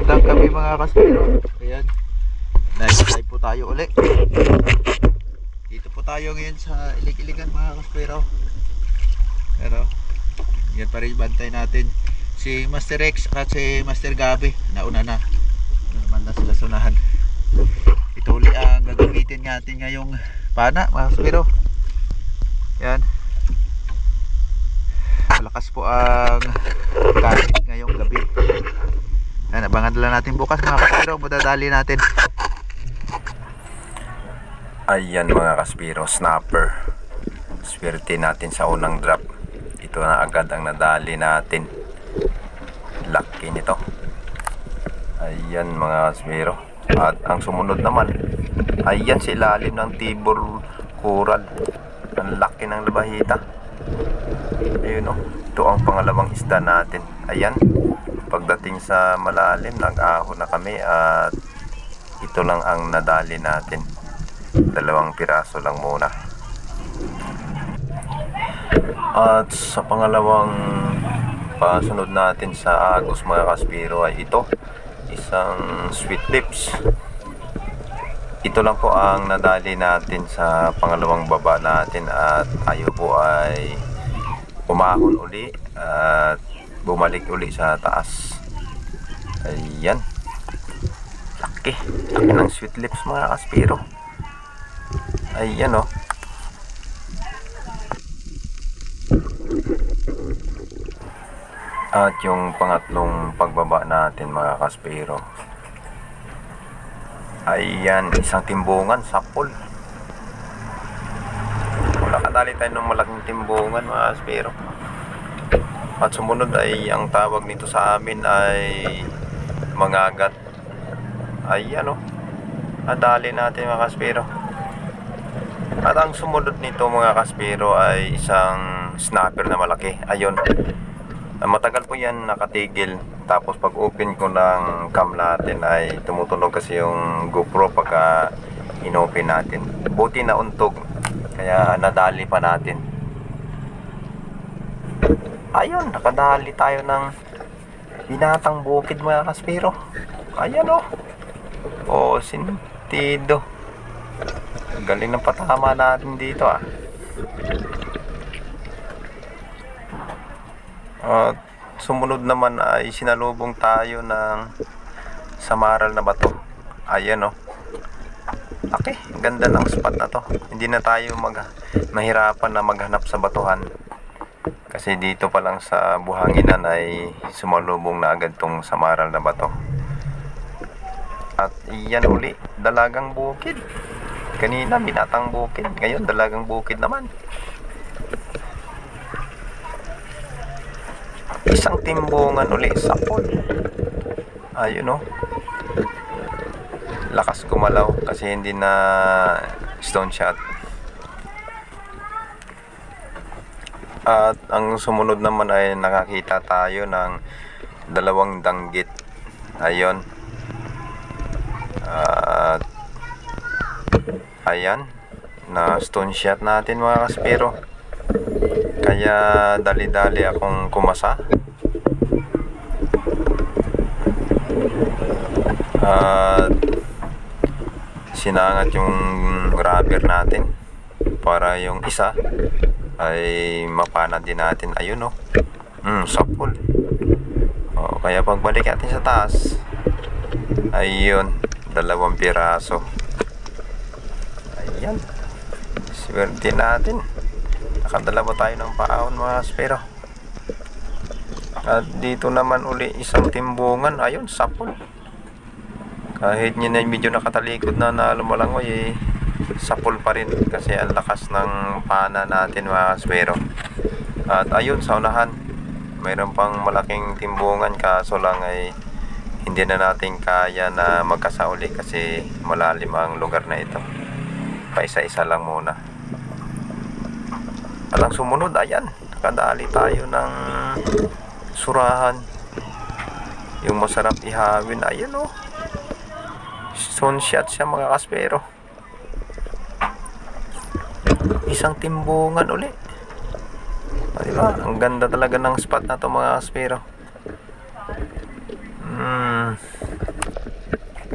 Magandang gabi mga kaspero. Ayan, nag-live po tayo ulit. Dito po tayo ngayon sa Ilig-Iligan mga kaspero. Pero yan pa rin bantay natin si Master Rex at si Master Gabi. Nauna na naman na sila sunahan. Ito uli ang gagamitin natin ngayong pana mga kaspero. Yan, malakas po ang kahit ngayong gabi. Yan, abangan lang natin bukas mga kaspero, madadali natin. Ayan mga kaspiro, snapper. Swerte natin sa unang drop. Ito na agad ang nadali natin. Lucky nito. Ayan mga kaspiro. At ang sumunod naman, ayan si ilalim ng tibor coral. Ang laki ng labahita. Ayun o, ito ang pangalawang isda natin. Ayan, pagdating sa malalim, nag-ahon na kami at ito lang ang nadali natin. 2 piraso lang muna. At sa pangalawang pasunod natin sa agos mga kaspiro ay ito, isang sweet lips. Ito lang po ang nadali natin sa pangalawang baba natin at tayo po ay umahon uli at bumalik uli sa taas. Ayan, laki ng sweet lips mga kaspiro. Ayan o. At yung pangatlong pagbaba natin mga kaspiro, ayan, isang timbungan, sapol. Nakadali tayo ng malaking timbungan mga kaspiro. At sumunod ay ang tawag nito sa amin ay mangagat. Ayan o, nadali natin mga kaspiro. At ang sumunod nito mga kaspiro ay isang snapper na malaki. Ayun, matagal po yan nakatigil. Tapos pag open ko ng cam natin ay tumutunog kasi yung GoPro pagka inopen natin. Buti na untog, kaya nadali pa natin. Ayun, nakadali tayo ng binatang bukid mga kaspiro. Ayan o, oh, sentido. Galing ng patama natin dito ah. At sumunod naman ay sinalubong tayo ng samaral na bato. Ayan o, okay, ganda ng spot na to. Hindi na tayo mahirapan na maghanap sa batuhan, kasi dito pa lang sa buhanginan ay sumalubong na agad tong samaral na bato. At iyan uli, dalagang bukid. Kanina binatang bukid, ngayon dalagang bukid naman. Isang timbungan uli, sapol. Ayun o, lakas gumalaw kasi hindi na stone shot. At ang sumunod naman ay nakakita tayo ng 2 danggit. Ayun. At ayan, na stone shot natin mga kaspiro. Kaya dali-dali akong kumasa. At sinangat yung grabber natin para yung isa ay mapana din natin. Ayun o, sapol. O, kaya pagbalik natin sa taas, ayun, 2 piraso. Ayan, swerte natin, nakadala tayo ng paahon mga kaspiro. At dito naman uli isang timbungan. Ayun, sapol. Kahit nyo na medyo nakatalikod na lumalangoy eh, sapol pa rin kasi ang lakas ng pana natin mga kaspiro. At ayun, sa unahan mayroon pang malaking timbungan, kaso lang ay hindi na natin kaya na magkasauli kasi malalim ang lugar na ito. Paisa-isa lang muna. At ang sumunod, ayan, nakadali tayo ng surahan, yung masarap ihawin. Ayan o, stone shot siya mga kaspero. Isang timbungan uli. Diba? Ang ganda talaga ng spot na to mga kaspero.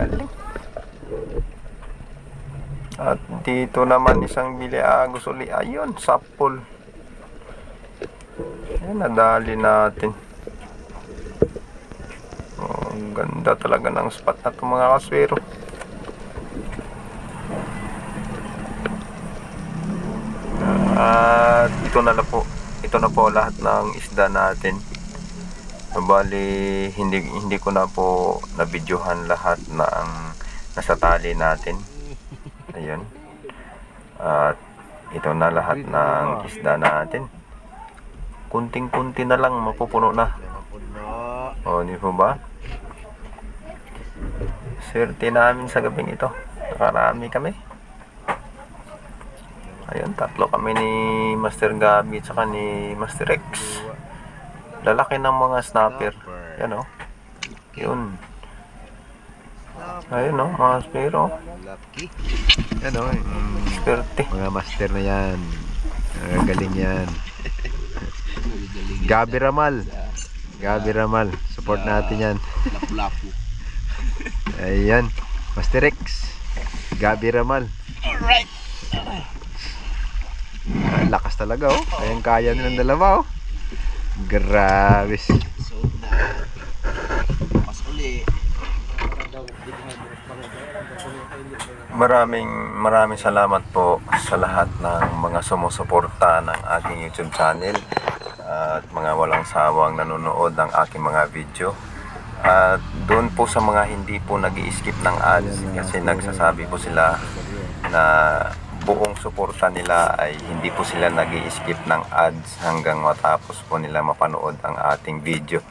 Galing. At dito naman isang Biliagos uli. Ayun, sapol. Ayan, nadali natin. Oh, ang ganda talaga ng spot na ito mga kaswero. At ito na po lahat ng isda natin. Bali, hindi ko na po nabidyohan lahat na ang nasa tali natin. Ayun. At ito na lahat ng isda natin. Kunting-kunti na lang mapupuno na. O, di po ba? Swerte namin sa gabing ito. Nakarami kami. Ayun, 3 kami ni Master Gabi at saka ni Master Rex. Lalaki ng mga snapper. Yan o. Yun. Ayun o, mga spiro. Lucky. Yan o. Swerte. Mga master na yan. Galing yan. Gabi Ramal. Gabi Ramal. Support natin yan. Lapu-lapu. Ayan. Master Rex. Gabi Ramal. Alright. Lakas talaga oh. Ayan, kaya nilang dalawa oh. Grabe. So na. Pas uli. Maraming salamat po sa lahat ng mga sumusuporta ng aking YouTube channel at mga walang sawang nanonood ng aking mga video. At doon po sa mga hindi po nag-i-skip ng ads kasi nagsasabi po sila na buong suporta nila ay hindi po sila nag-i-skip ng ads hanggang matapos po nila mapanood ang ating video.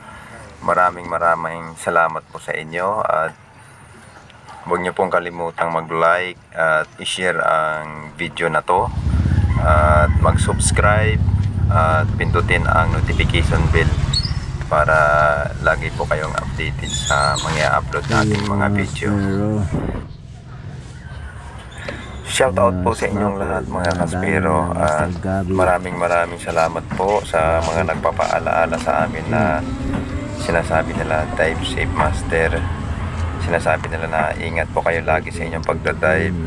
Maraming salamat po sa inyo at huwag niyo pong kalimutang mag-like at i-share ang video na to at mag-subscribe at pindutin ang notification bell para lagi po kayong updated sa mga upload nating mga video. Shoutout po sa inyong lahat mga kaspero at maraming salamat po sa mga nagpapaalaala sa amin na sinasabi nila dive safe master, sinasabi nila na ingat po kayo lagi sa inyong pagdadive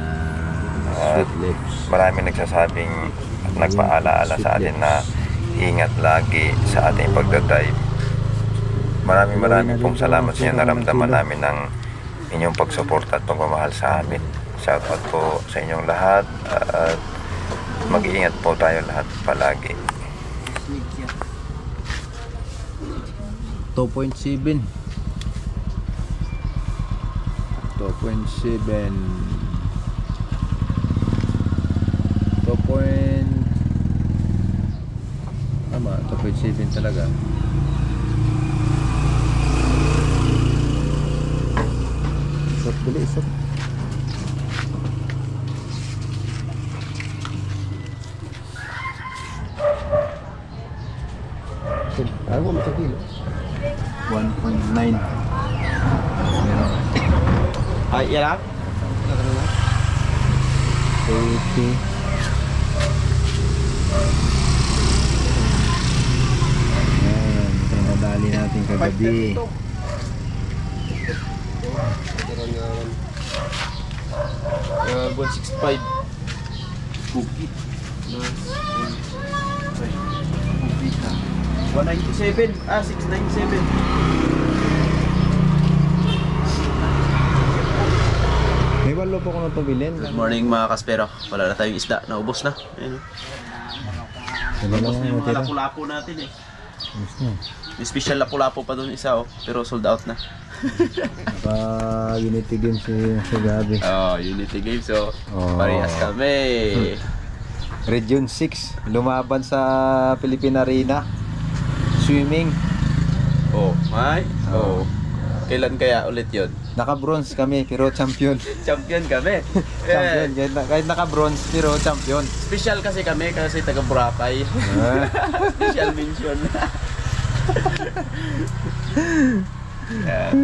at maraming nagsasabing at nagpaalaala sa atin na ingat lagi sa ating pagdadive. Maraming pong salamat sa inyo, naramdaman namin ng inyong pagsuporta at pagmamahal sa amin. Shoutout po sa inyong lahat at mag-iingat po tayo lahat palagi. 2.7 2.7 tama, 2.7 talaga. Isot bili, isot. Ako mo sa kilo 1.9 meron. Ay, yan lang. 80. Ayan, ito ang nadali natin kagabi. 165. Cookie. 197. 697. May walo po ko na pabilin. Good morning mga kaspero. Wala na tayong isda. Naubos na. Ayan. Naubos na yung mga lapu-lapu natin eh. May special lapu-lapu pa doon isa oh. Pero sold out na. Unity Games si Gabi. Oh, Unity Games. So, parehas kami. Region 6. Lumaban sa Philippine Arena. Swimming. Oh, may? Oh. Kailan kaya ulit yun? Naka-bronze kami pero champion. Champion kami. Champion. Kahit naka-bronze pero champion. Special kasi kami kasi taga Boracay. Special mention. Yes.